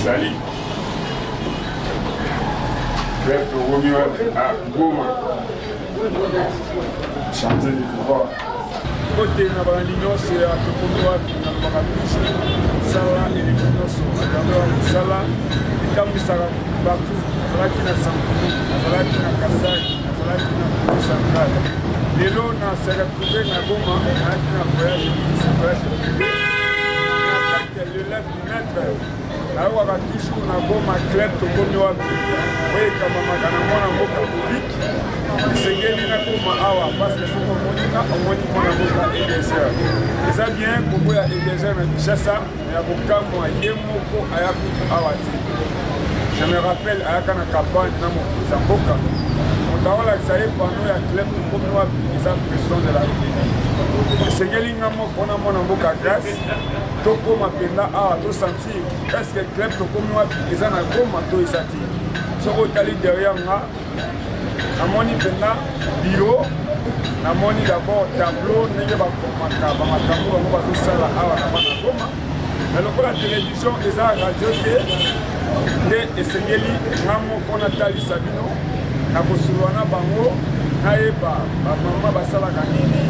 Sali. Club Tokomi Wapi à Goma. Chanter du pouvoir. Côté na bandino c'est à Tokomi Wapi na Bakapichi. Sala et les Konoso. Sala et Kamisara partout. Azalaki na Sankomo, azalaki na Kasai, azalaki na Congo Central. Lelo na se retrouvé na Goma, azalaki na voyage privé. Le lève du maître. Là où on a toujours na Goma club Tokomi Wapi. Oui, comme on a mona mboka public. Sengeli na Goma awa parce que faut qu'on monika on moni mona mboka EDSR. Ça bien pour ya EDSR na Kinshasa, ya bokamwa yemoko ayakutu awati. Je me rappelle à la campagne dans mon Zamboka. On a laissé pendant la club de Tokomi Wapi, ils sont président de la République. C'est que l'ingamo qu'on a mon amboka grâce. Toko mapenda a to sentir. Est-ce que le club de Tokomi Wapi ils ont un gros manteau et sati. Ce qu'on a derrière moi, à mon penda bureau, à mon d'abord tableau, n'est pas comme ma tableau, on va tout ça là à la Goma. Mais le la télévision, ils ont radio et esengeli ngamo kona tali sabino na kosulwana bango naeba bamama basalaka nini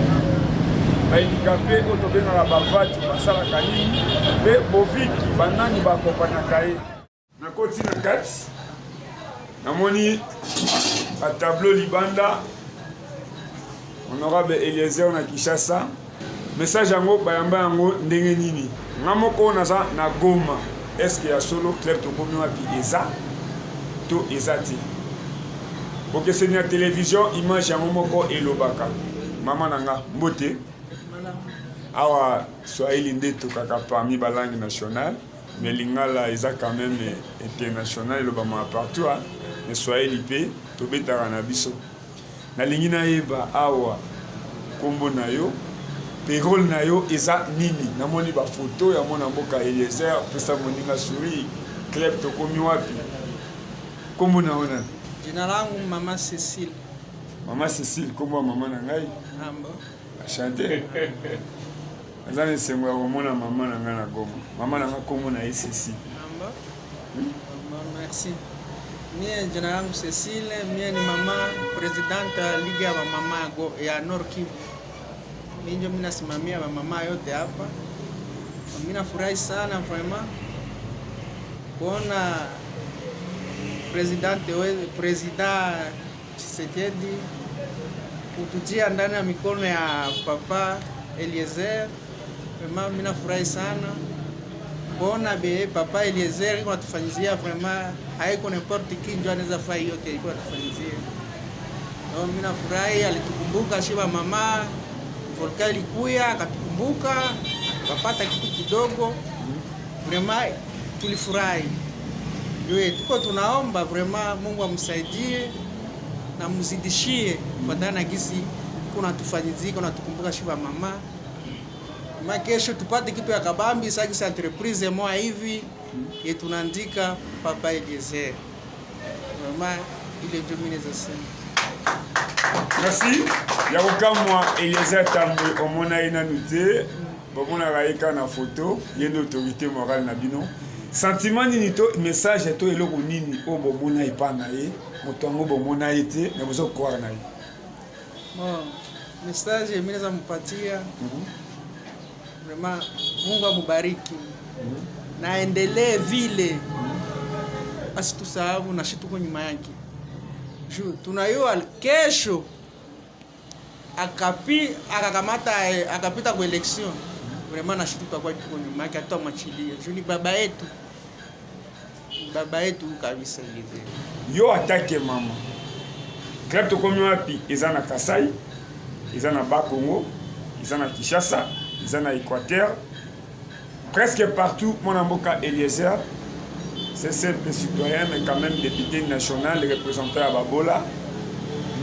baindikape oyo tobengaka bavati basalaka nini mpe boviki banani bakompanyaka ye nakoti na kati namoni batableau libanda honorable Eliezer na Kinshasa message yango bayamba yango ndenge nini nga moko naza na Goma. Est-ce qu'il y a solo club Tokomi Wapi eza to ezati? Pour que c'est une télévision image ya momoko elobaka. Maman nanga mbote. Awa Swahili ndeto kaka parmi ba langue nationale, mais lingala eza quand même international elobama partout. Mais Swahili pe to betara na biso. Na lingina yeba awa kombo na yo. Pérol na yo eza nini namoni ba photo ya mona mboka Eliezer pesa moninga suri club Tokomi Wapi kombo na ona jina langu mama Cécile kombo mama na ngai ambo chante azana semwa komona mama na ngai na Goma mama na ngai kombo na Cécile ambo merci mie jina langu Cécile mie ni mama presidente liga ya mama ya Nord Kivu. Ndio mimi nasimamia mama yote hapa. Mimi nafurahi sana vraiment kuona president Tshisekedi kutujia ndani ya mikono ya papa Eliezer. Vraiment mimi nafurahi sana kuona papa Eliezer kwa tufanyizia vraiment haiko n'importe qui ndio anaweza fanya yote ilikuwa tufanyizia. Ndio mimi nafurahi alitukumbuka shiba mama Volka ilikuya akatukumbuka akapata kitu kidogo vraiment tulifurahi. Ndio tuko tunaomba vraiment Mungu amsaidie na mzidishie kufuatana na gisi kuna tufanyizika kuna tukumbuka shiba mama. Kama kesho tupate kitu ya kabambi sasa entreprise moja hivi yetu tunaandika papa Eliezer. Vraiment ile ndio mimi nasema. Merci. Ya kokamwa Eliezer Tambwe omona ina nute bomona raika na photo yendo autorité morale na bino sentiment nini to message to eloko nini o bomona ipana ye motongo bomona ete na bozo croire na ye bon message mimi naweza mpatia vraiment Mungu amubariki na endelee vile asitusahau na shitu tuko nyuma yake juu tunayo kesho akapita kwa election vraiment na shitu kwa nyuma yake atamwachilia juu ni baba yetu kabisa hivi yo atake mama club Tokomi Wapi eza na Kasai eza na Bakongo eza na Kinshasa eza na Équateur presque partout mon mboka Eliezer c'est simple citoyen mais quand même député national représentant à Babola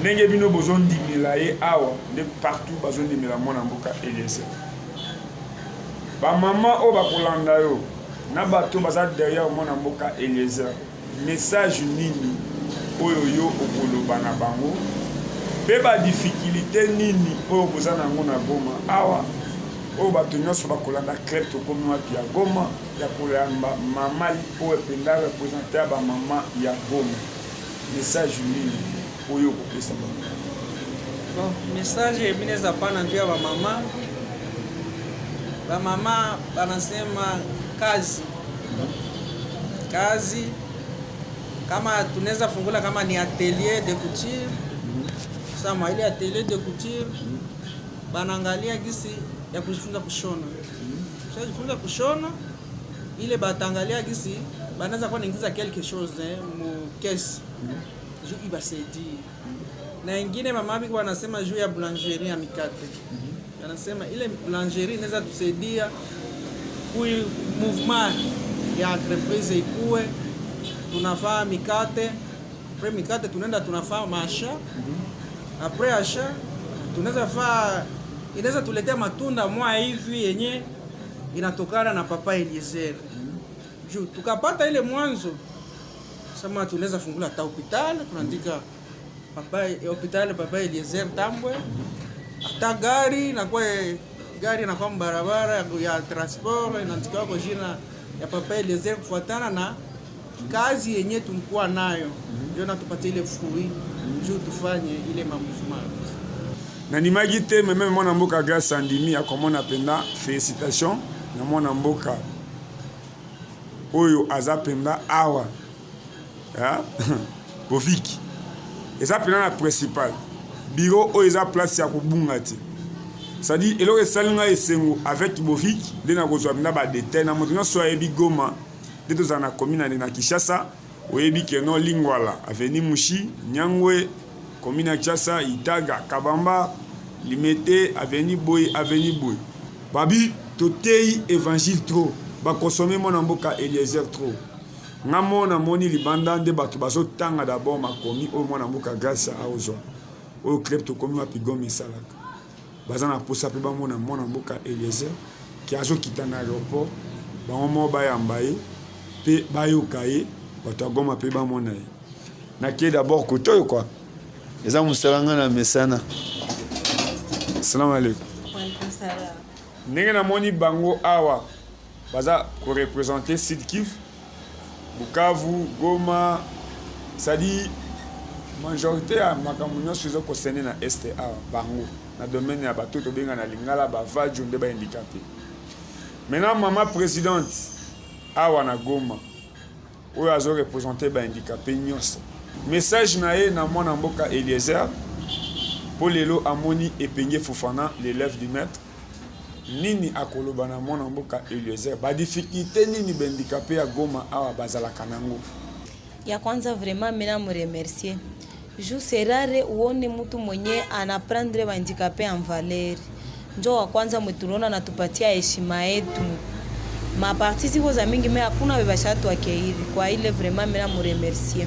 ndenge bino bozondi milaye awa de partout bazondi mila mona mboka Eliezer ba mama o ba kolanda yo na bato baza derrière mona mboka Eliezer message nini oyo yo okoloba na bango pe ba difficulté nini oyo bozana ngo na Goma awa oyo bato nyonso bakolanda club tokomi wapi ya Goma ya kolamba mama oyo ependa représente ya bamama ya Goma. Message nini oyo okopesa bango? Bon, message ebineza pana ndio ya bamama. Bamama banasema kazi kama tunaweza fungula kama ni atelier de couture. Sama ile atelier de couture banaangalia gisi ya kujifunza kushona. Kujifunza kushona ile batangalia gisi banaweza kuwa naingiza quelque chose mu caisse. Juu ibasaidie. Na ingine mama biko wanasema juu ya boulangerie ya mikate. Wanasema ile boulangerie inaweza tusaidia kui movement ya entreprise ikue. Tunafaa mikate, après mikate tunaenda tunafaa masha. Après achat inaweza tuletea matunda mwa hivi yenye inatokana na Papa Eliezer. Juu tukapata ile mwanzo sema tunaweza fungula ta hospitali, tunaandika hospitali Papa Eliezer Tambwe. Hata gari na kwa barabara ya transport inaandika kwa jina ya Papa Eliezer kufuatana na kazi yenye tulikuwa nayo. Ndio natupatia ile fruit juu tufanye ile movement. Na nimagi te meme mwana mboka Grâce Andimi akomona penda félicitations na mwana mboka oyo aza penda awa ya Bofiki. Eza penda na principal bureau oyo eza place ya kobunga te. C'est-à-dire eloko esalinga esengo avec Bofiki nde na kozwa penda ba détail na moto nyonso ayebi Goma nde tozala na commune na Kinshasa oyebi keno Lingwala avenue Mushi Nyangwe commune ya Kinshasa Itaga Kabamba Limete avenue Boy babi totei évangile trop bakosome mona mboka Eliezer trop ngamona moni libanda nde bato bazotanga d'abord makomi oyo mwana mboka Grâce aozwa oyo club tokomi wapi Goma esalaka baza na posa mpe bamona mwana mboka Eliezer ki azokita na aéroport bango moko bayamba ye mpe bayoka ye bato ya Goma mpe bamona ye nakie d'abord kote oyo kwa eza mosala nga na mesana. Salam alaikum. Walaikum salam. Ndenge namoni bango awa baza korepresente Sud Kivu, Bukavu, Goma, c'est-à-dire majorité ya makambo nyonso ezo kosene na este awa bango na domaine ya bato tobenga na lingala bavajo nde bahandicapé. Maintenant mama présidente awa na Goma oyo azo represente bahandicapé nyonso. Message na ye na mwana mboka Eliezer po lelo amoni epenge Fofana l'élève du maître nini akoloba na mwana mboka Eliezer ba difficulté nini bandicapé ya Goma awa bazalaka nango. Ya kwanza vraiment mina mremercier juu c'est rare uone mtu mwenye anaprendre bandicapé en valeur. Njo wa kwanza mwetunaona natupatia heshima yetu maparti ziko za mingi me hakuna bebashatu wakeiri kwa ile vraiment mina mremercier.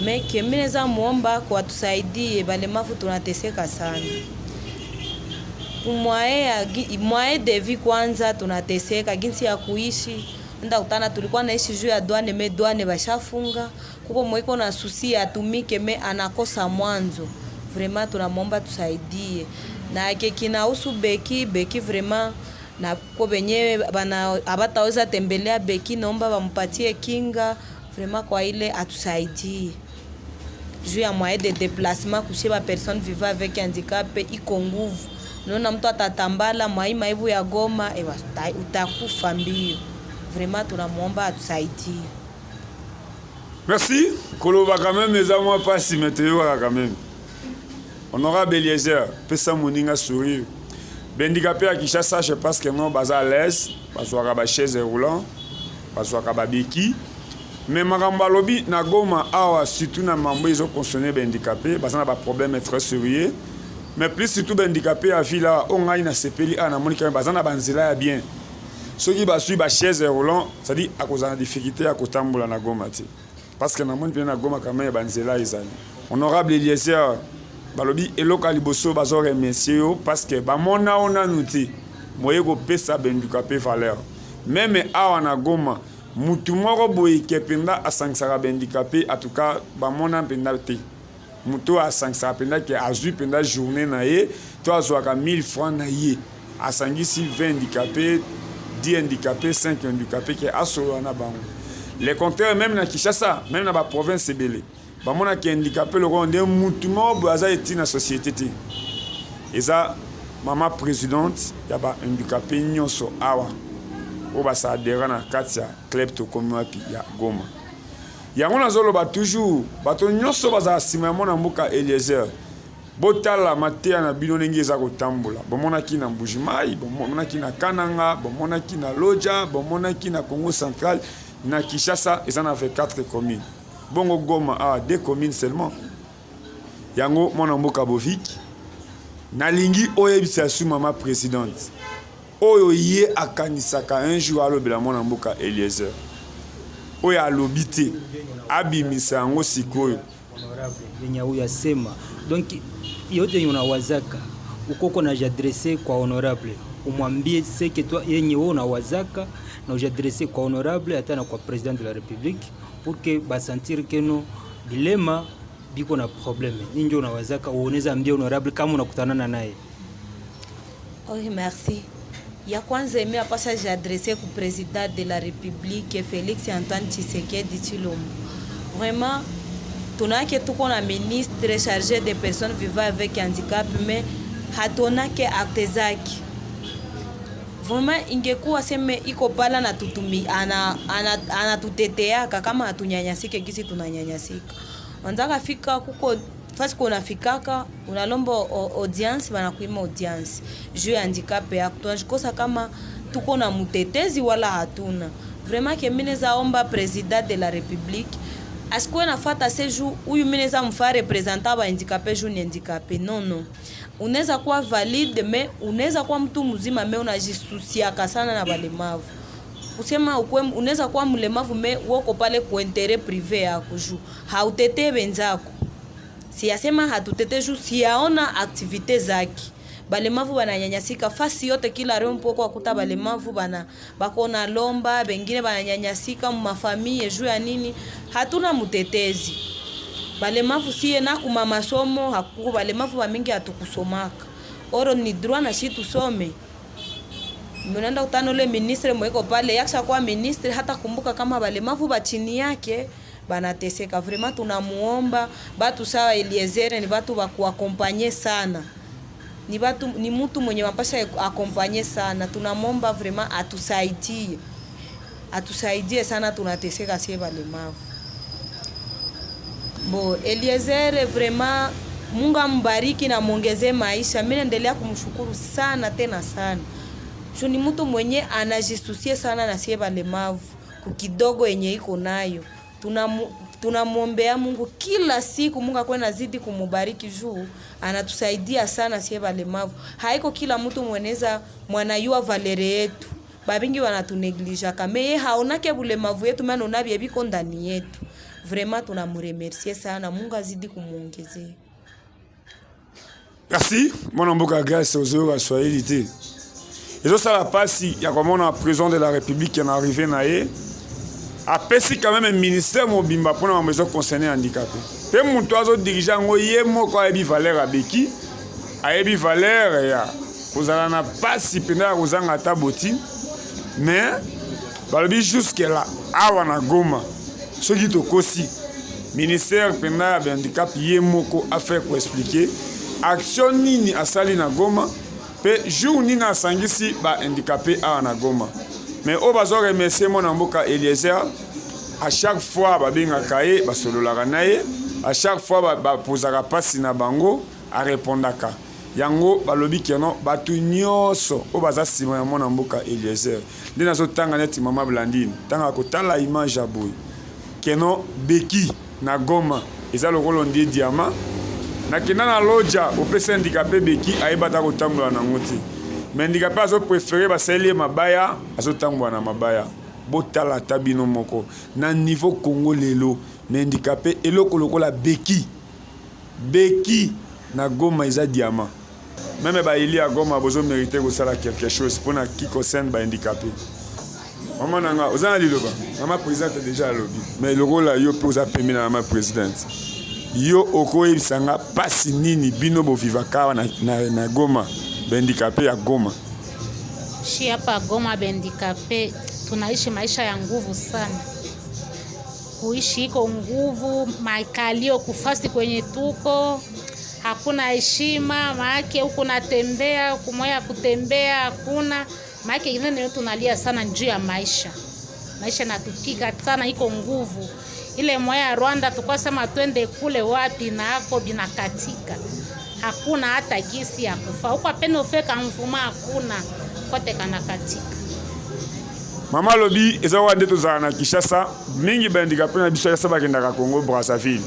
Meke mineza muomba kwa tusaidie balemavu tunateseka sana. Mwae de vie kwanza tunateseka ginsi ya kuishi. Nda utana tulikuwa naishi juu ya douane me douane bashafunga. Kuko mweko na susi atumike me anakosa mwanzo. Vraiment tunamwomba tusaidie. Na kinahusu Beki vraiment na kwa benye bana abataweza tembelea Beki naomba bampatie kinga vraiment kwa ile atusaidie. Juu ya moyen de déplacement coucher ba personne vivant avec handicap iko nguvu. Naona mtu atatambala maibu ya Goma utakufa mbio. Vraiment tunamwomba atusaidie. Merci. Koloba quand même les amours pas si météo quand même. Honorable Eliezer, pesa moninga sourire. Bandicapé à Kinshasa, je pense que non baza à l'aise, parce que ba chaise roulant, parce que ba beki. Mais makambo lobi na Goma awa surtout na mambo izo concerné bandicapé, baza na ba problème très sérieux. Mais plus surtout bandicapé à villa on a na sepeli ana monika baza na banzela ya bien. Ceux qui ba suivre ba chaise roulant, ça dit à cause de difficulté à kotambola na Goma ti. Parce que na moni bien na Goma quand même banzela izali. Honorable Eliezer balobi eloka liboso bazo remercier parce que ba mona ona nuti moye ko pesa bandicapé valeur. Même awa na Goma mutu moko boye kependa asangsaka bandicapé en tout cas ba mona penda te. Mutu asangsaka penda ke azui penda journée na ye to azwaka 1000 francs na ye asangisi 20 handicapés, 10 handicapés, 5 handicapés qui asolo na bango. Les compteurs même na Kinshasa, même na ba province ebele. Ba mona ki handicapé le rond de mutumo baza eti na société te. Eza mama présidente ya ba handicapé nyonso awa. O ba sa adhérent na katia klepto komi wapi ya Goma. Yango nazoloba toujours bato nyonso baza sima mona mboka Eliezer. Botala matea na bino ndenge eza kotambola. Bomonaki na Mbujimai, bomonaki na Kananga, bomonaki na Loja, bomonaki na Congo Central, na Kinshasa, eza na 24 communes. Bongo Goma a 2 communes seulement. Yango mona mboka Bovik. Nalingi oyebisa su mama présidente. Oyo ye akanisaka un jour alobela mona mboka Eliezer. Oyo alobite abimisa yango sikoyo. Honorable Benya uya sema. Donc yote yenye unawazaka ukoko na jadresse kwa honorable umwambie seke toi yenye wewe unawazaka na ujadresse kwa honorable hata na kwa president de la république pour que basentir que no dilema biko na problème ninjo unawazaka uoneza ambie honorable kama unakutana naye. Oui, merci. Ya kwanza mimi apasha jadresse ku president de la république Félix Antoine Tshisekedi Tshilombo. Vraiment tunake tuko na ministre chargé des personnes vivant avec handicap mais hatonake acte zake. Vraiment ingekuwa seme iko pala na tutumi anatuteteaka kama hatunyanyasike gisi tunanyanyasika. Wanzaka fika kuko fasi kuna fikaka unalomba audience banakuima audience juu ya handicap yako. Tunajikosa kama tuko na mutetezi wala hatuna. Vraiment que mine zaomba président de la république asikuwe nafata seju huyu mine za mfa representa ba handicapé juu ni handicapé. Non. Unaweza kuwa valide me unaweza kuwa mtu mzima me unajisusiaka sana na balemavu. Usema unaweza kuwa mlemavu me woko pale kwa intérêt privé yako juu hautetee wenzako. Siyasema hatutete juu siyaona activité zake. Balemavu bananyanyasika fasi yote kila leo mpoko wakuta balemavu bako na lomba, bengine bananyanyasika mafamilie juu ya nini? Hatuna mutetezi. Balemavu siye na kuma masomo hakuko balemavu bamingi hatukusomaka. Oro ni droit na shi tusome. Mnaenda utano le ministre mweko pale yakisha kwa ministre hata kumbuka kama balemavu bachini yake banateseka. Vraiment tunamuomba batu sawa Eliezer ni batu ba kuakompanye sana. Ni mtu mwenye mapasha akompanye sana. Tunamomba vraiment atusaidie sana, tunateseka sie balemavu. Bo Eliezer vraiment Mungu ambariki na muongezee maisha. Mimi naendelea kumshukuru sana tena sana. Ni mtu mwenye anajisusie sana na sie balemavu kukidogo yenye iko nayo. Tunamuombea Mungu kila siku, Mungu akwe nazidi kumubariki juu anatusaidia sana sie balemavu. Haiko kila mtu mweneza mwanayua valere yetu. Babingi wanatuneglija kama yeye haonake bulemavu yetu maana unabye biko ndani yetu. Vraiment tunamuremercier sana, Mungu azidi kumuongezea. Merci, mon mboka grâce aux heures à Swahili. Et ça la passe il y a comme on a président de la République qui est arrivé naé. Après si quand même un ministère mobimba pour les maisons concernées handicapés. Pe mon toazo dirigeant ngoye moko ayebi valeur abeki. Ayebi valeur ya kozala na passe pena kozanga taboti. Mais balobi jusque là awa na Goma. Ce qui to kosi ministère pena handicap yemoko a fait pour expliquer action nini asali na Goma. Pe jour nini asangisi ba handicapé awa na Goma. Mais au bazo remercier mon mboka Eliezer à chaque fois babenga kaye basololaka naye à chaque fois ba posaka pasi na bango a répondaka yango balobi keno batu nyonso o baza sima ya mon mboka Eliezer ndina zo tanga neti mama Blandine tanga ko tala image ya boy keno beki na Goma eza lokolo ndie diamant na kena na Loja opesa handicapé beki ayebata ko tambola na ngoti. Mais handicapé azo préféré basali mabaya azo tambwa na mabaya botala tabino moko na niveau Congo lelo mais handicapé eloko lokola beki na Goma eza diamant même ba ili a Goma bozo mériter ko sala quelque chose pour na qui concerne ba handicapé maman nanga ozana liloba mama présidente déjà lobby mais le rôle yo pour za permis na mama présidente yo okoye bisanga pasi nini bino bo vivaka na Goma handicapé ya Goma Shi hapa Goma bendikape tunaishi maisha ya nguvu sana. Kuishi iko nguvu, makalio kufasi kwenye tuko, hakuna heshima, maake huko natembea, kumoya kutembea hakuna. Maake ingine tunalia sana juu ya maisha. Maisha natupika sana, iko nguvu. Ile moya Rwanda tukwa sema twende kule wapi na hako binakatika. Hakuna hata gisi ya kufa. Huko peno feka mfuma hakuna. Kote kanakatika. Mama lobi eza wande tozala na Kinshasa mingi bandikape na biso ya saba kendaka Congo Brazzaville.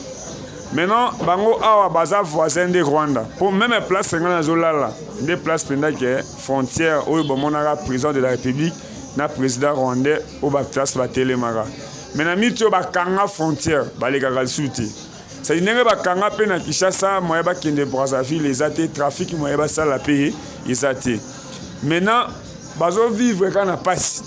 Maintenant bango awa baza voisin de Rwanda. Pour même place ngana zolala, des places pendake frontière oyo bomonaka président de la République na président rwandais o ba place ba telemaka. Maintenant mitio bakanga frontière baleka kalsuti. Ça dinenge bakanga pe na Kinshasa moya ba kende Brazzaville ezate trafic moya ba sala payer ezate. Maintenant bazo vivre kana passe.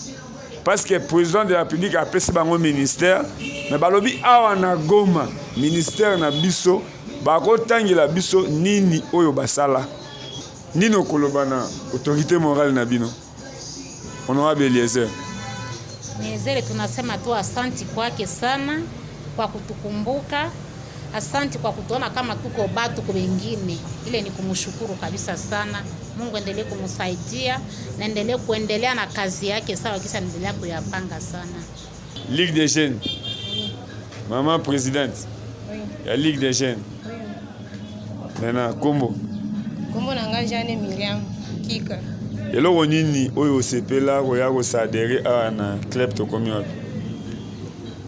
Parce que le président de la République a appelé ce ministère, mais balobi awa na Goma ministère na biso bako tangi la biso nini oyo basala nini okolobana autorité morale na bino honorable Eliezer. Eliezer tunasema tu asanti kwake sana kwa kutukumbuka, asanti kwa kutuona kama tuko batu kwa wengine. Ile ni kumshukuru kabisa sana. Mungu endelee kumsaidia na endelee kuendelea na kazi yake sawa kisa endelea kuyapanga sana. Ligue des jeunes. Maman présidente. Oui. La Ligue des jeunes. Oui. Maintenant kombo. Kombo nanga Jeanne Miriam Kika. Eloko nini oyo sepela koya ko sadere na club to komi wapi?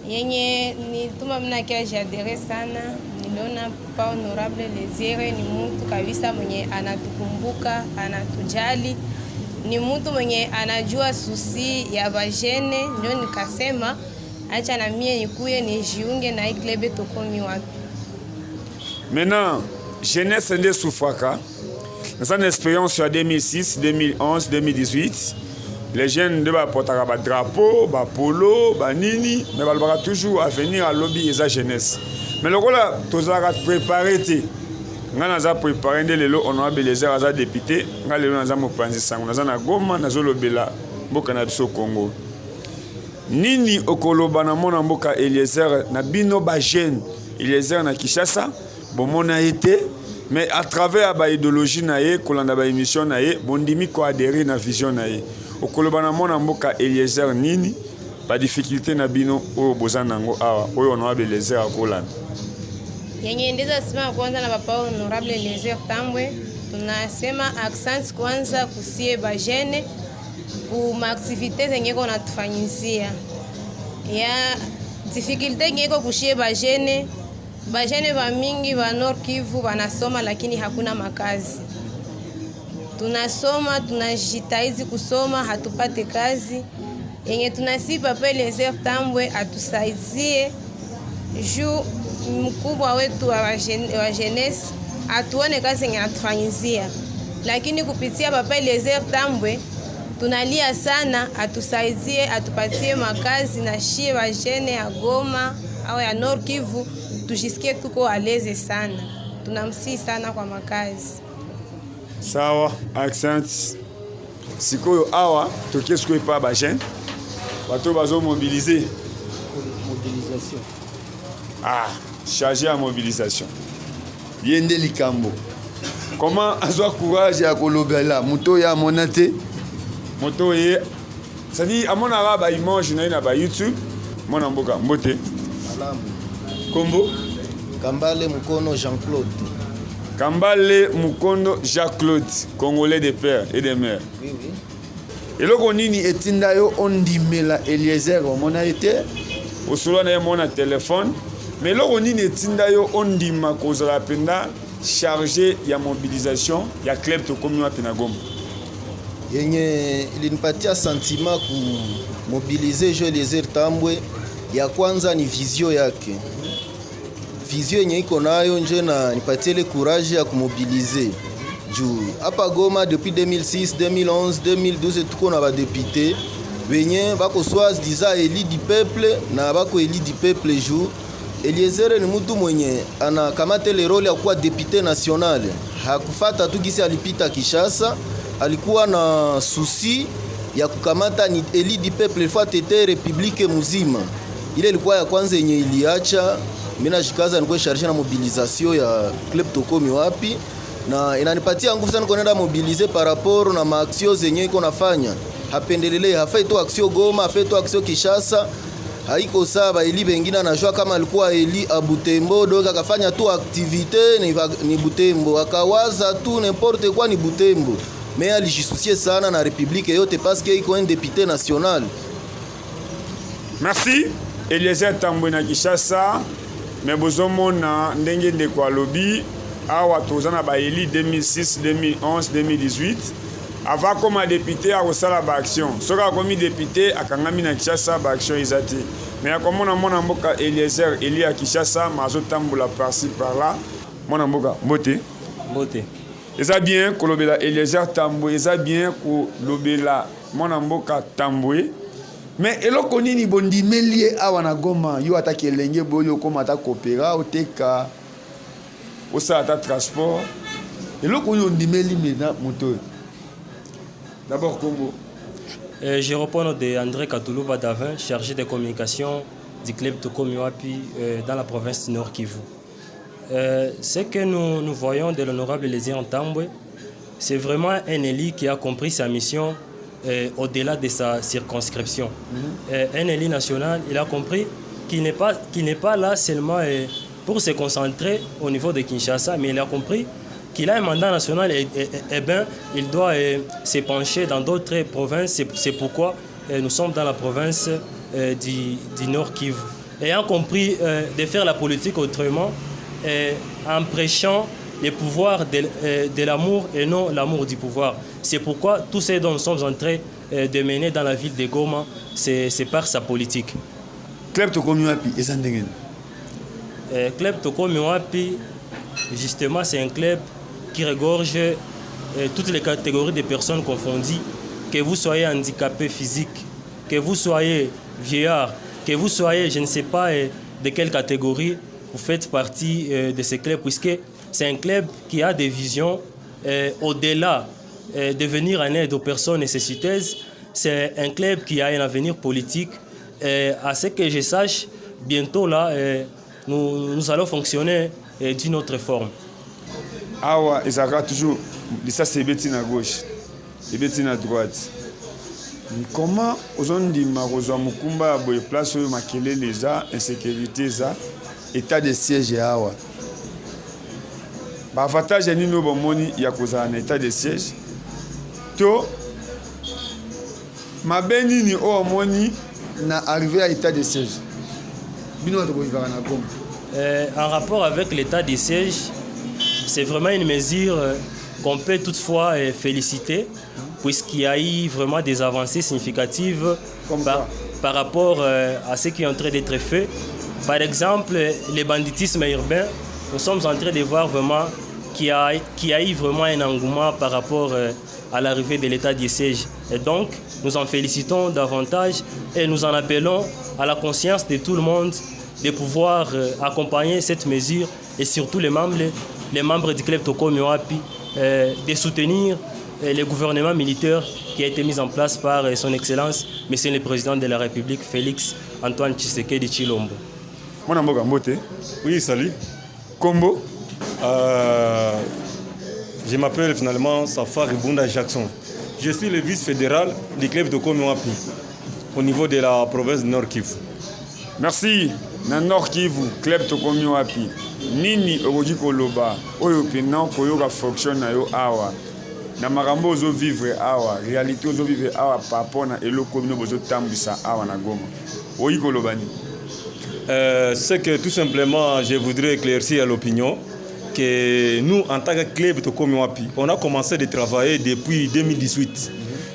Yenye ni tuma mna kia jadere sana. Niliona pa honorable Eliezer ni mtu kabisa mwenye anatukumbuka, anatujali. Ni mtu mwenye anajua susi ya bajene, ndio nikasema acha na mie nikuye nijiunge na hii club tokomi wapi. Maintenant, jeunesse nde soufraka. Dans une expérience sur 2006, 2011, 2018, les jeunes de portera ba drapeau, ba polo, ba nini, mais balbara toujours à venir à lobby et sa jeunesse. Mais le rôle tozala préparé te. Ngana za préparé nde lelo honorable Eliezer aza député, ngana lelo naza mopanzi sango naza na Goma nazo lobela mboka na biso Congo. Nini okoloba na mona mboka Eliezer na bino ba jeune Eliezer na Kinshasa bomona été mais à travers ba idéologie na ye kolanda ba émission na ye bondimi ko adhérer na vision na ye okoloba na mona mboka Eliezer nini ba difficulté na bino o bozanango awa oyo honorable Eliezer akolana. Yenye ndiza sema kwanza na papa honorable Eliezer Tambwe, tunasema accent kwanza kusie bajene ku maaktivite zenye ko natufanyizia. Ya difficulté yenye ko kushie bajene ba mingi ba Nord Kivu wanasoma lakini hakuna makazi. Tunasoma, tunajitahidi kusoma, hatupate kazi. Yenye tunasi papa Eliezer Tambwe atusaidie juu mkubwa wetu wa jeunesse atuone kazi yenye atufanyizia, lakini kupitia papa Eliezer Tambwe tunalia sana, atusaidie, atupatie makazi na shie wa jene ya Goma au ya Nord Kivu tujisikie tuko aleze sana. Tunamsii sana kwa makazi. Sawa, accent. Sikoyo awa tokesko pa ba jeune bato bazo mobiliser. Mobilisation. Ah, chargé à mobilisation. Yende likambo. Comment azwa courage ya kolobela moto ya monate moto ye ça dit à mon arabe image na ba YouTube mon mboka mbote Salamu. Kombo Kambale Mukono Jean-Claude. Kambale Mukono Jacques-Claude, Congolais de père et de mère. Oui, oui. eloko nini etinda yo ondimela Eliezer omona ete osolo na mon téléphone mais eloko nini etinda yo ondima kozala penda chargé ya mobilisation ya club to komi wapi na Goma. Yenye ilinipatia sentiment ku mobiliser jo Eliezer Tambwe ya kwanza ni vision yake. Vision yenye iko nayo nje na nipatie le courage ya kumobiliser. Juu hapa Goma depuis 2006, 2011, 2012 tuko na ba député wenye bako soaz diza eli du peuple na bako eli du peuple juu Eliezer ni mtu mwenye anakamata le role ya kuwa député national. Hakufata tu gisi alipita Kinshasa, alikuwa na susi ya kukamata ni eli di peuple ilikuwa tete republique muzima. Ile ilikuwa ya kwanza yenye iliacha. Mimi najikaza nilikuwa charge na mobilisation ya Club Tokomi wapi, na inanipatia nguvu sana kuenda mobiliser par rapport na maaction zenye iko nafanya. Hapendelele hafai tu action Goma, hafai tu action Kishasa. Haiko sawa eli bengine anajua kama alikuwa eli Abutembo donc akafanya tu activité ni Butembo, akawaza tu n'importe quoi ni Butembo. Mais alijisucie sana na republique yote parce que iko un député national. Merci Eliezer Tambwe na Kishasa. Mais bozomona ndenge ndeko alobi awa tozana ba eli 2006, 2011, 2018. Avant comme député à Rosala Action. Soka comme député à Kangami na Kishasa Action Isati. Mais comme on a mon mboka Eliezer Eli à Kishasa mazo tamboula par-ci par-là. Mon mboka Mbote. Mbote. Eza bien ko lobela Eliezer Tambwe, eza bien ko lobela mon mboka Tambwe. Mais eloko nini bondi melie awa na Goma yo ataki elenge boyo koma ta kopera oteka osa ata transport. Eloko yo ndimeli mena moto. D'abord Congo. Je reprends de André Katoulouba Davin, chargé de communication du club Tokomi Wapi dans la province du Nord Kivu. Ce que nous voyons de l'honorable Eliezer Tambwe, c'est vraiment un élu qui a compris sa mission au-delà de sa circonscription. Un élu national, il a compris qu'il n'est pas là seulement pour se concentrer au niveau de Kinshasa, mais il a compris qu'il a un mandat national et bien, il doit se pencher dans d'autres provinces. C'est pourquoi nous sommes dans la province du Nord Kivu. Ayant compris de faire la politique autrement, en prêchant le pouvoir de l'amour et non l'amour du pouvoir. C'est pourquoi tout ce dont nous sommes en train de mener dans la ville de Goma, c'est par sa politique. Club Tokomi Wapi, Club Tokomi Wapi, justement, c'est un club qui regorge toutes les catégories de personnes confondues, que vous soyez handicapé physique, que vous soyez vieillard, que vous soyez, je ne sais pas de quelle catégorie, vous faites partie de ce club, puisque c'est un club qui a des visions au-delà de venir en aide aux personnes nécessiteuses. C'est un club qui a un avenir politique. À ce que je sache, bientôt là, nous allons fonctionner d'une autre forme. Awa, ils auront toujours, ça c'est bêtis à gauche, et bêtis à droite. Comment aujourd'hui Marozo Mukumba a place où makele les a insécurité za état de siège awa. Ba avantage ni no bomoni ya koza na état de siège. To mabeni ni o moni na arrivé à état de siège. Bino to vivre na Goma. En rapport avec l'état de siège, c'est vraiment une mesure qu'on peut toutefois féliciter, puisqu'il y a eu vraiment des avancées significatives par rapport à ce qui est en train d'être fait. Par exemple, le banditisme urbain, nous sommes en train de voir vraiment qu'il y a eu vraiment un engouement par rapport à l'arrivée de l'état de siège. Et donc, nous en félicitons davantage et nous en appelons à la conscience de tout le monde de pouvoir accompagner cette mesure et surtout les membres du club Tokomi Wapi de soutenir le gouvernement militaire qui a été mis en place par son Excellence, Monsieur le Président de la République, Félix Antoine Tshisekedi Tshilombo. Mon amboka Mbote. Oui, salut. Combo. Je m'appelle finalement Safari Bunda Jackson. Je suis le vice-fédéral du club Tokomi Wapi au niveau de la province du Nord Kivu. Merci. Na Nord Kivu, club Tokomi Wapi. Nini okoki koloba oyo pena koyoka fonction na yo awa. Na makambo ozo vivre awa, réalité ozo vivre awa par rapport na eloko bino bozo tambisa awa na Goma. Oyi koloba ni. C'est que tout simplement, je voudrais éclaircir à l'opinion que nous, en tant que club Tokomi Wapi, on a commencé de travailler depuis 2018.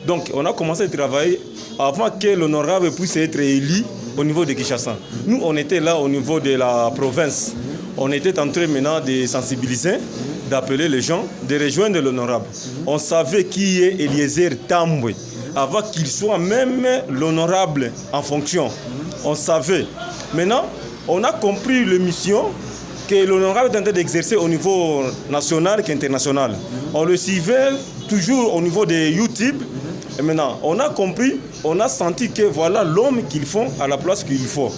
Donc, on a commencé de travailler avant que l'honorable puisse être élu au niveau de Kinshasa. Nous, on était là au niveau de la province. On était en train maintenant de sensibiliser, d'appeler les gens, de rejoindre l'honorable. On savait qui est Eliezer Tambwe avant qu'il soit même l'honorable en fonction. On savait. Maintenant, on a compris la mission que l'honorable est en train d'exercer au niveau national qu'international. On le suivait toujours au niveau de YouTube. Et maintenant, on a compris, on a senti que voilà l'homme qu'il faut à la place qu'il faut.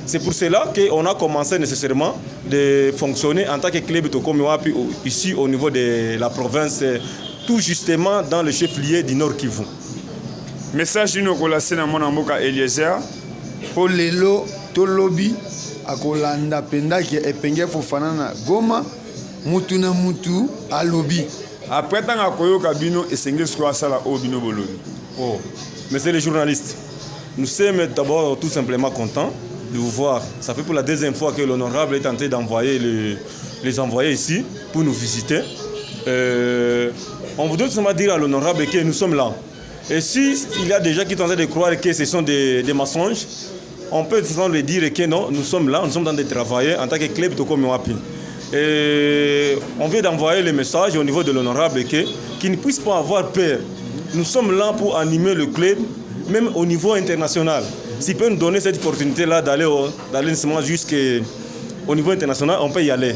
C'est pour cela qu'on a commencé nécessairement de fonctionner en tant que club Tokomi Wapi ici au niveau de la province, tout justement dans le chef-lieu du Nord Kivu. Message nous collassé dans mon amboka Eliezer. Pour lelo to lobby akolanda penda ki epenge Fofana na Goma mutu na mutu a lobby. Après tant à koyoka bino esenge sikoa sala o bino bolobi. Oh, monsieur les journalistes, nous sommes d'abord tout simplement contents de vous voir. Ça fait pour la deuxième fois que l'honorable est tenté d'envoyer les envoyés ici pour nous visiter. On voudrait tout simplement dire à l'honorable que nous sommes là. Et s'il y a des gens qui sont en train de croire que ce sont des mensonges, on peut tout simplement lui dire que non, nous sommes là, nous sommes en train de travailler en tant que club Tokomi Wapi. Et on vient d'envoyer le message au niveau de l'honorable qu'il ne puisse pas avoir peur. Nous sommes là pour animer le club, même au niveau international. S'il peut nous donner cette opportunité-là d'aller jusqu'au niveau international, on peut y aller.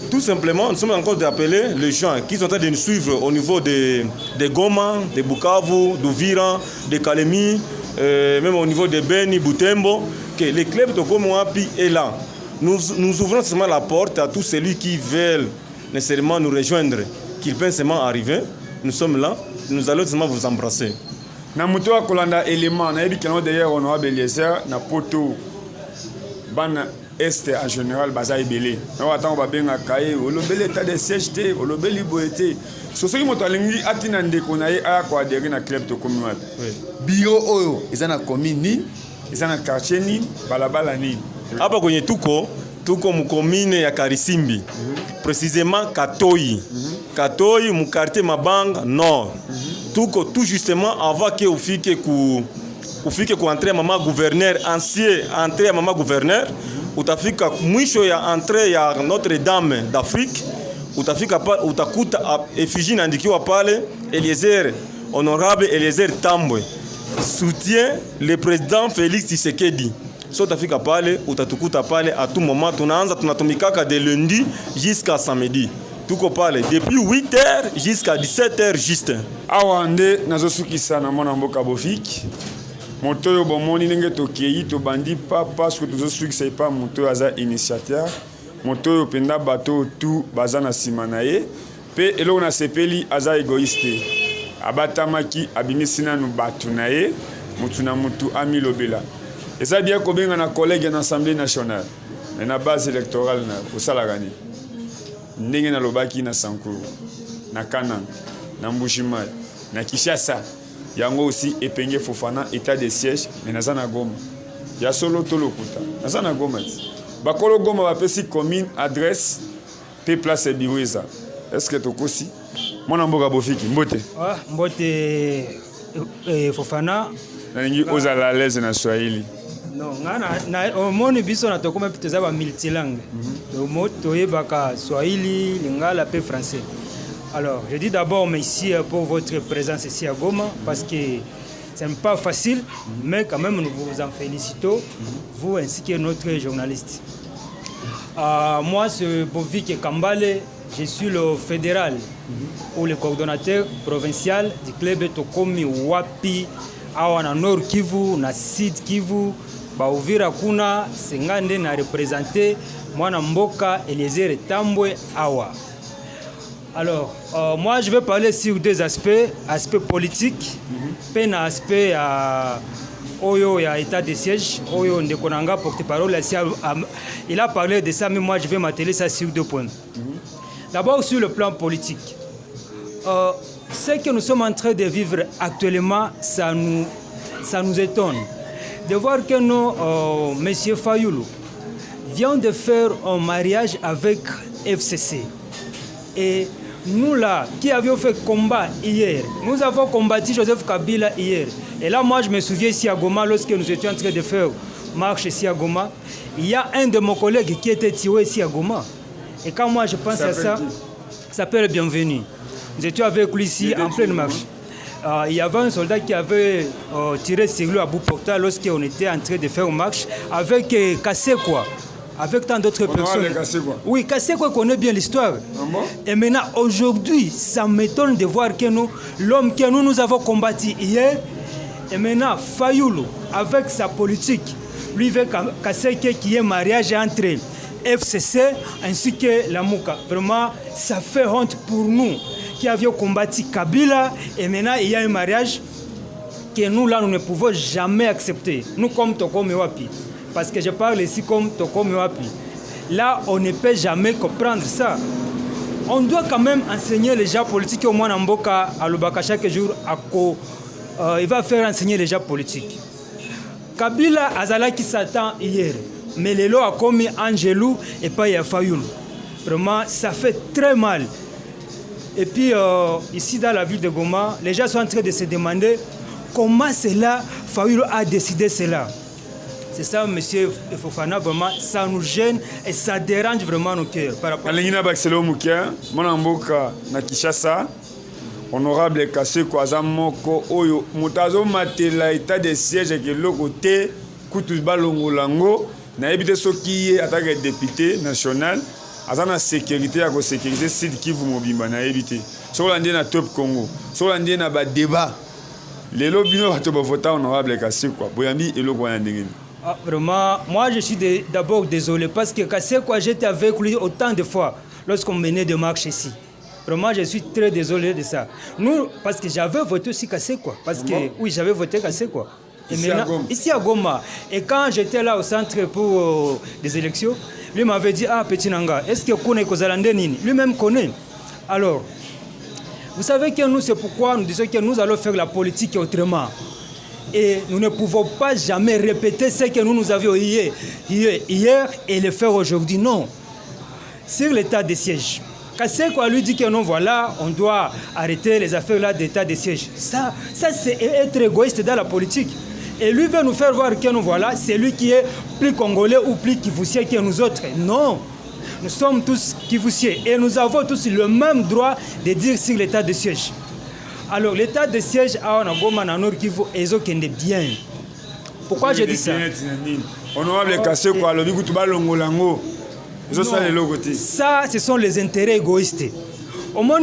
Tout simplement, nous sommes encore d'appeler les gens qui sont en train de nous suivre au niveau de Goma, de Bukavu, d'Uvira, de Kalemi, même au niveau de Beni, Butembo, que le club Tokomi Wapi est là. Nous ouvrons seulement la porte à tous celui qui veulent nécessairement nous rejoindre, qu'ils peuvent seulement arriver. Nous sommes là, nous allons seulement vous embrasser. Na muto akolanda élément na yebi keno derrière honorable Eliezer na poto bana est en général baza ebele. Na wata ba benga kaye olobele ta de siège olobeli boete. So soki moto alingi atina ndeko na ye aya ko adhérer na club Tokomi Wapi. Bureau oyo eza na commune ni, eza na quartier ni, balabala ni. Hapa kwenye tuko mkomine ya Karisimbi, précisément Katoyi. Katoyi mu quartier Mabanga Nord. Tuko tout justement avant que ufike ku entrée mama gouverneur, ancien entrée ya mama gouverneur, utafika mwisho ya entrée ya Notre-Dame d'Afrique, utafika pale utakuta effigie inaandikiwa pale Eliezer, honorable Eliezer Tambwe. Soutient le président Félix Tshisekedi. So utafika pale utatukuta pale à tout moment. Tunaanza tunatumikaka de lundi jusqu'à samedi. Tuko pale depuis 8h jusqu'à 17h juste. Awa nde nazosukisa na mwana mboka Bofik. Moto yo bomoni ndenge tokei to bandi pa parce que tozosukisa pa moto aza initiateur. Moto yo penda bato tout baza na sima na ye. Pe eloko na sepeli aza égoïste. Abatamaki abimisi nanu bato na ye. Mutu na mutu ami lobela. Et ça bien qu'on a un collègue en Assemblée nationale, mais na base électorale na Salagani. Ndenge na lobaki na Sankuru, na Kananga, na Mbushimai, na Kishasa. Yango aussi épingé Fofana état de siège, mais na zana Goma. Ya solo tolokuta. Na zana Goma. Bakolo Goma va pesi commune adresse pe place biweza. Est-ce que tokosi? Mwana mboka Bofiki mbote. Ah, mbote Fofana. Nangi ozala à l'aise na Swahili. Non, na omoni biso na tokoma pitoza ba multilangue. Donc toyebaka Swahili, Lingala pe français. Alors, je dis d'abord merci pour votre présence ici à Goma parce que ce n'est pas facile, mais quand même nous vous en félicitons, vous ainsi que notre journaliste. Moi, c'est Bovik Kambale, je suis le fédéral ou le coordonnateur provincial du club Tokomi Wapi, awa na Nord Kivu, na Sud Kivu, Uvira kuna sengande na représenté mwana mboka Eliezer Tambwe awa. Alors, moi je vais parler sur deux aspects, aspect politique, puis un aspect oyo ya état de siège, oyo ndekonanga porte-parole il a parlé de ça, mais moi je vais m'atteler ça sur deux points. D'abord sur le plan politique. Ce que nous sommes en train de vivre actuellement, ça nous étonne. De voir que M. Fayoulou vient de faire un mariage avec FCC. Et nous là, qui avions fait combat hier, nous avons combattu Joseph Kabila hier. Et là, moi, je me souviens ici à Goma, lorsque nous étions en train de faire marche ici à Goma, il y a un de mes collègues qui était tué ici à Goma. Et quand moi, je pense à ça, ça s'appelle Bienvenue. Nous étions avec lui ici en pleine marche. Il y avait un soldat qui avait tiré sur lui à bout portant lorsqu'on était en train de faire une marche avec cassé quoi. avec tant d'autres personnes. Oui, Kaseko connaît bien l'histoire. Et maintenant, aujourd'hui, ça m'étonne de voir que l'homme que nous avons combattu hier, et maintenant, Fayoulou, avec sa politique, lui veut casser qu'il y ait mariage entre FCC ainsi que la Mouka. Vraiment, ça fait honte pour nous qui avions combattu Kabila et maintenant il y a un mariage que nous là nous ne pouvons jamais accepter. Nous comme Toko Mewapi. Parce que je parle ici comme Toko Mewapi. Là, on ne peut jamais comprendre ça. On doit quand même enseigner les gens politiques au moins en Mboka à Lubaka chaque jour il va faire enseigner les gens politiques. Kabila Azala qui s'attend hier, mais les lois a commis Angelou et pas Yafayoul. Vraiment, ça fait très mal. Et puis, ici dans la ville de Goma, les gens sont en train de se demander comment cela, Fayoul a décidé cela. C'est ça, monsieur Fofana, vraiment, ça nous gêne et ça dérange vraiment nos cœurs. Par rapport à honorable Kaseko Azamoko Oyo Mutazo Matela état de siège que le côté Kutu Balongolango na ebité soki attaque député national azana sécurité à sécuriser site Kivu Mobimba na ebité so landé na top Congo so landé na ba débat les lobino bato ba voter honorable Kaseko boyambi eloko ya ndengeni. Vraiment, moi je suis d'abord désolé parce que Kaseko j'étais avec lui autant de fois lorsqu'on menait des marches ici. Vraiment, je suis très désolé de ça. Nous, parce que j'avais voté aussi Kaseko. Parce que, oui, j'avais voté Kaseko. Ici à Goma. Et quand j'étais là au centre pour des élections, lui m'avait dit, ah, Petit Nanga, est-ce que vous connaissez Kozalande Nini? Lui-même connaît. Alors, vous savez que nous, c'est pourquoi nous disons que nous allons faire la politique autrement. Et nous ne pouvons pas jamais répéter ce que nous avions hier et le faire aujourd'hui. Non. Sur l'état de siège. Kaseko lui dit que non, voilà, on doit arrêter les affaires là d'état de siège. Ça c'est être égoïste dans la politique. Et lui veut nous faire voir que nous, voilà, c'est lui qui est plus congolais ou plus kivoussien que nous autres. Non, nous sommes tous kivoussiens et nous avons tous le même droit de dire sur l'état de siège. Alors, l'état de siège à Onagoma, dans Nord Kivu, ils ont bien. Pourquoi je dis ça? Honorable Kaseko, alors, ça, ce sont les intérêts égoïstes. Au moins,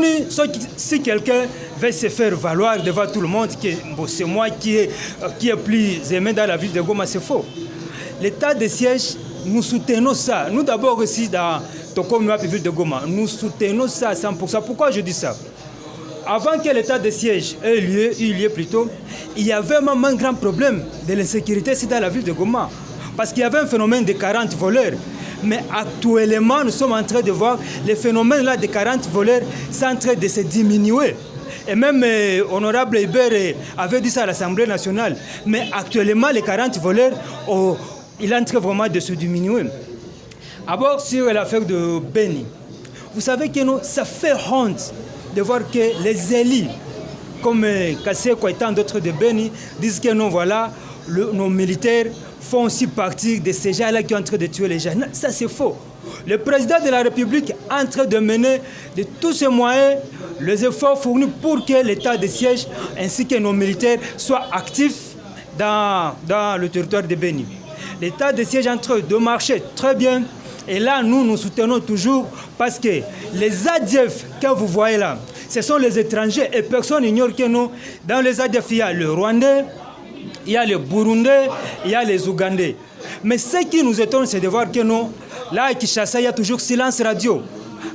si quelqu'un veut se faire valoir devant tout le monde que bon, c'est moi qui est plus aimé dans la ville de Goma, c'est faux. L'état de siège, nous soutenons ça. Nous d'abord ici dans Toko Mewapi, ville de Goma, nous soutenons ça à 100%. Pourquoi je dis ça? Avant que l'état de siège ait lieu plutôt, il y avait même un grand problème de l'insécurité ici dans la ville de Goma. Parce qu'il y avait un phénomène de 40 voleurs. Mais actuellement, nous sommes en train de voir les phénomènes là de 40 voleurs sont en train de se diminuer. Et même honorable Hébert avait dit ça à l'Assemblée nationale. Mais actuellement, les 40 voleurs, il est en train vraiment de se diminuer. D'abord, sur l'affaire de Beni, vous savez que nous, ça fait honte de voir que les élus, comme Kaseko et tant d'autres de Beni, disent que non, voilà, nos militaires font aussi partie de ces gens-là qui sont en train de tuer les gens. Non, ça, c'est faux. Le président de la République est en train de mener de tous ses moyens les efforts fournis pour que l'état de siège ainsi que nos militaires soient actifs dans le territoire de Beni. L'état de siège est en train de marcher très bien. Et là, nous soutenons toujours parce que les ADF que vous voyez là, ce sont les étrangers et personne n'ignore que nous, dans les ADF, il y a le Rwandais, il y a les Burundais, il y a les Ougandais. Mais ce qui nous étonne, c'est de voir que nous, là à Kinshasa, il y a toujours silence radio.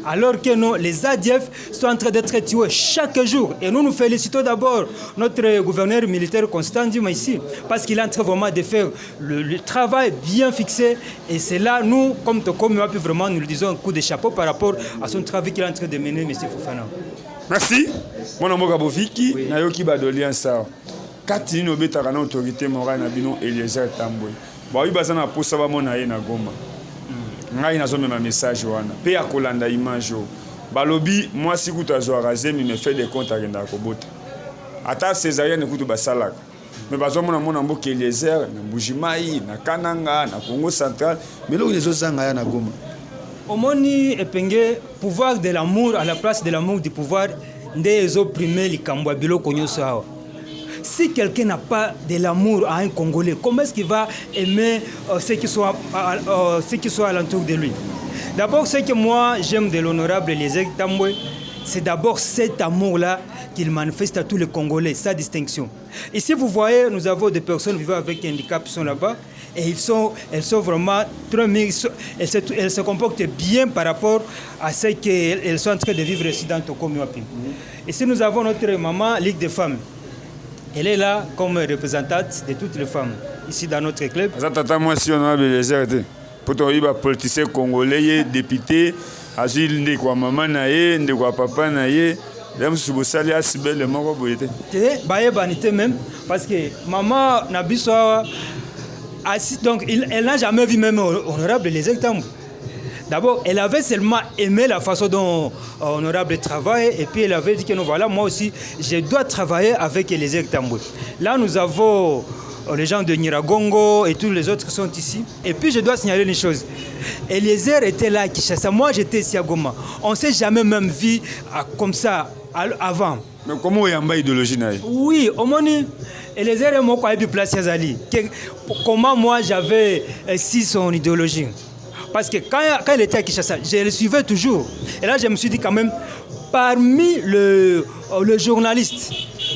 Alors que nous, les ADF sont en train d'être tués chaque jour. Et nous félicitons d'abord notre gouverneur militaire Constant Dima ici, parce qu'il est en train vraiment de faire le travail bien fixé. Et c'est là, nous, comme Toko Mewapi, vraiment, nous lui disons un coup de chapeau par rapport à son travail qu'il est en train de mener, M. Fofana. Merci. Mon nom est Boviki, Nayoki Badolian Sao. Kati no betaka na autorité morale na bino Eliezer Tambwe. Ba yibaza na posa ba mona ye na Goma. Ngai nazo mema message wana. Pe akolanda image o. Balobi moi sikuta zo razemi me fait des comptes agenda kobota. Ata césarienne kutu basalaka. Mais bazo mona mona mboka Eliezer na Mbujimai, na Kananga, na Congo central, mais là les autres zanga ya na Goma. Omoni epenge pouvoir de l'amour à la place de l'amour du pouvoir nde ezo primer likambo biloko nyoso awa. Si quelqu'un n'a pas de l'amour à un Congolais, comment est-ce qu'il va aimer ceux qui sont alentour de lui? D'abord, ce que moi j'aime de l'honorable Eliezer Tambwe, c'est d'abord cet amour-là qu'il manifeste à tous les Congolais, sa distinction. Ici, vous voyez, nous avons des personnes vivant avec un handicap qui sont là-bas et elles sont vraiment très mises, elles se comportent bien par rapport à ce qu'elles sont en train de vivre ici dans Tokomi-Wapi. Ici, nous avons notre maman, Ligue des femmes. Elle est là comme représentante de toutes les femmes, ici dans notre club. Moi, si on a les pour toi, il y a politicien congolais, député, asile de quoi maman naïe, de quoi papa naïe. Même si vous savez, c'est belle, le mot vous êtes. Baye banité même, parce que maman n'a pas besoin. Donc, elle n'a jamais vu même honorable les exemples. D'abord, elle avait seulement aimé la façon dont honorable travaille, et puis elle avait dit que non, voilà, moi aussi, je dois travailler avec les exemples. Là, nous avons les gens de Nyiragongo et tous les autres qui sont ici. Et puis je dois signaler une chose. Eliezer était là à Kinshasa. Moi j'étais ici à Goma. On ne s'est jamais même vu comme ça avant. Mais comment il y a une idéologie? Oui, au moins, Eliezer est mon collègue place Yazali. Comment moi j'avais si son idéologie? Parce que quand il était à Kinshasa, je le suivais toujours. Et là je me suis dit quand même, parmi le journaliste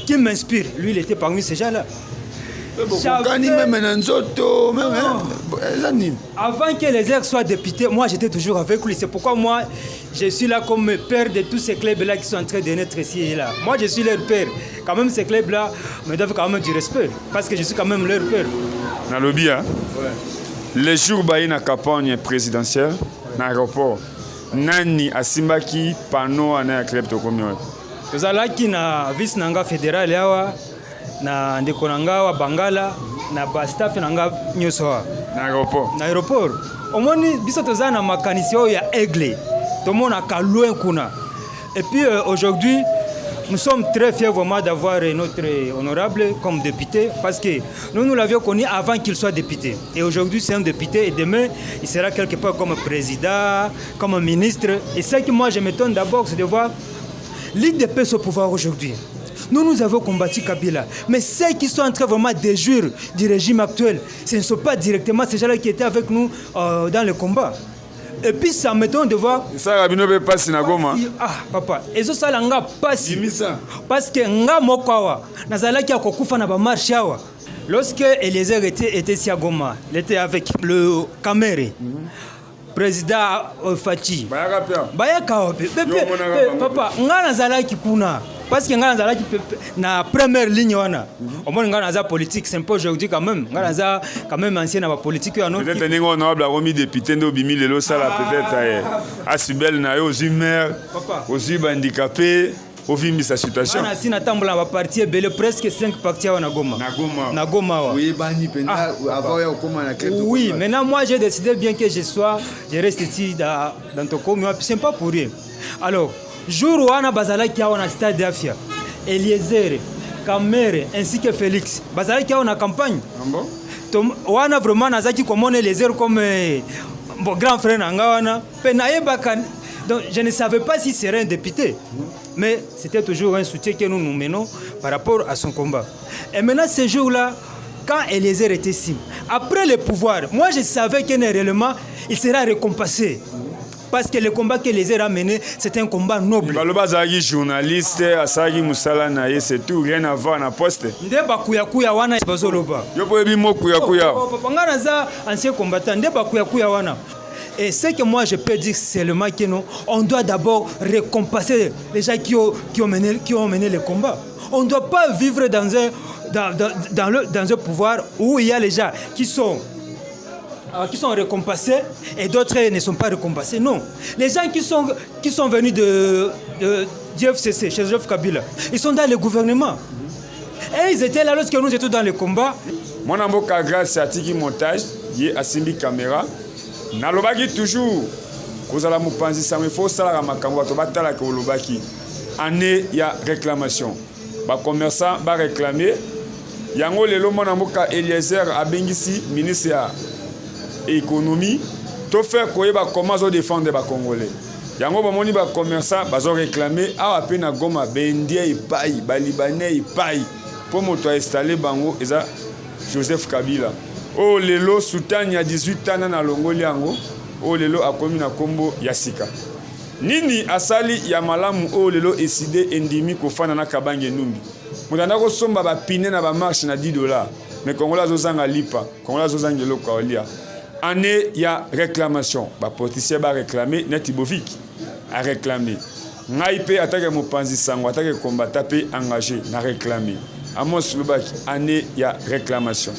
qui m'inspire, lui il était parmi ces gens-là. Avant que Eliezer soit député, moi j'étais toujours avec lui. C'est pourquoi moi je suis là comme père de tous ces clubs-là qui sont en train de naître ici et là. Moi je suis leur père. Quand même ces clubs-là me doivent quand même du respect. Parce que je suis quand même leur père. Dans le lobby, les jours où il y a une campagne présidentielle, dans l'aéroport, Nani Asimbaki, Pano, Ana Club Tokomi. Nous allons na vice nanga fédéral na ndeko nanga wa Bangala na ba staff nanga nyoso na aéroport omoni biso toza na makanisi ya Aigle tomona ka loin kuna. Et puis aujourd'hui nous sommes très fiers vraiment d'avoir notre honorable comme député parce que nous l'avions connu avant qu'il soit député et aujourd'hui c'est un député et demain il sera quelque part comme président, comme ministre. Et ce que moi je m'étonne d'abord c'est de voir l'IDPS au pouvoir aujourd'hui. Nous avons combattu Kabila. Mais ceux qui sont en train vraiment de jouir du régime actuel, ce ne sont pas directement ces gens-là qui étaient avec nous dans le combat. Et puis ça m'étonne de voir... Ça, Rabino ne peut pas si Goma. Ah, papa. Et ça, là, nga pas si. Parce que nga mokawa, nazala qui a kokufa na ba marche awa. Lorsque Eliezer était ici à Goma, il était avec le Kamere. Président Fachi. Bayaka papa, nga nazala ki kuna. Parce que nga nazala ki na première ligne wana. Au moins nga nazala politique, c'est un peu aujourd'hui quand même. Nga nazala quand même ancien na politique ya non. Peut-être ningo honorable a remis député ndo bimi lelo sala peut-être asibel na yo aux humeurs, aux handicapés. Au vu de sa situation. On a si natambola ba parti belé presque 5 partis na Goma. Na Goma. Oui, bani penda avant ya koma na club. Oui, maintenant moi j'ai décidé bien que je reste ici dans Tokomi, c'est pas pour rien. Alors, jour où ana bazala qui a na stade d'Afia, Eliezer, Kamere ainsi que Félix, bazala qui a na campagne. Bon. On a vraiment nazaki comme on Eliezer comme bon grand frère nanga penaye bakan. Donc je ne savais pas s'il serait un député. Mais c'était toujours un soutien que nous menons par rapport à son combat. Et maintenant, ce jour-là, quand Eliezer était ici, après le pouvoir, moi je savais que réellement, il sera récompensé. Parce que le combat qu'Eliezer a mené, c'était un combat noble. Le journaliste, Asagi Moussala Naye, c'est tout, rien à voir na poste. Ndeba kuya wana bazoloba. Yo po ebi mo kuya. Ngana za ancien combattant, ndeba kuya wana. Et ce que moi je peux dire seulement que non, on doit d'abord récompenser les gens qui ont mené le combat. On ne doit pas vivre dans un pouvoir où il y a les gens qui sont récompensés et d'autres ne sont pas récompensés. Non. Les gens qui sont venus de FCC, chez Joseph Kabila, ils sont dans le gouvernement. Et ils étaient là lorsque nous étions dans le combat. Mon ambo grâce à Tiki Montage, il a Simbi Caméra. Nalobaki toujours kozala mopanzi ça il faut sala makambo to batala ko lobaki année ya réclamation ba commerçant ba réclamer yango lelo mona moka Eliezer abengisi ministre ya économie to faire koyeba comment zo défendre ba congolais yango ba moni ba commerçant ba zo réclamer awa pe na Goma bendie ipai ba libanais ipai mpo moto installé bango eza Joseph Kabila oyo lelo sultan ya 18 ans na longoli yango oyo lelo akomi na kombo ya sika. Nini asali ya malamu oyo lelo eside endimi kofana na Kabange Numbi. Mutanda kosomba ba pine na ba marche na $10 mais Kongola azozanga lipa, Kongola azozanga eloko olia. Année ya réclamation, ba politicien ba réclamer Netibovic a réclamer. Ngai pe atake mopanzi sango atake combattant pe engagé na réclamer. Amos Lubaki année ya réclamation.